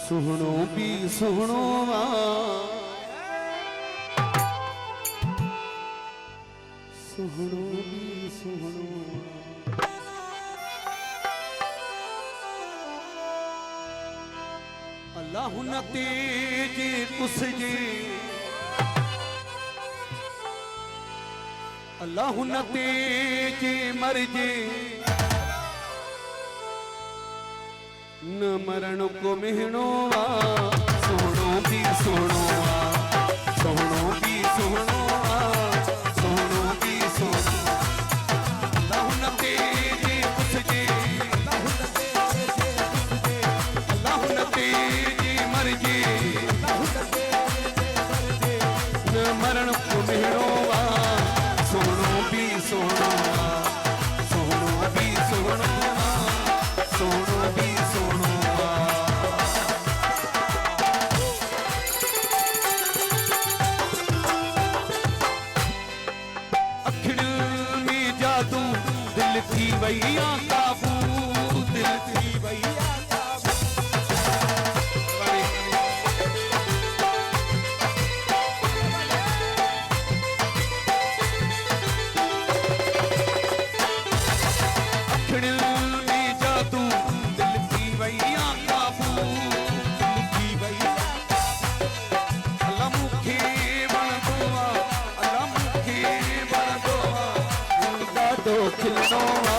सुहणो भी सुहणो सुहणो भी सुहणो अल्लाह न तेज कुसजे अल्लाह न तेज मरजे न मरण को मिहणो सोहणो भी सोहणो सोहणो भी सोहणो सोहणो भी सोहणो अल्लाह न तेज कुसजे अल्लाह न तेज मरजे न मरण को मिहणो सोहणो भी सोहणो सोहणो भी सोहणो सोहणो भी सोहणो अखिड़ में जादू दिल थी वैया काबू दिल थी वैया खिलनो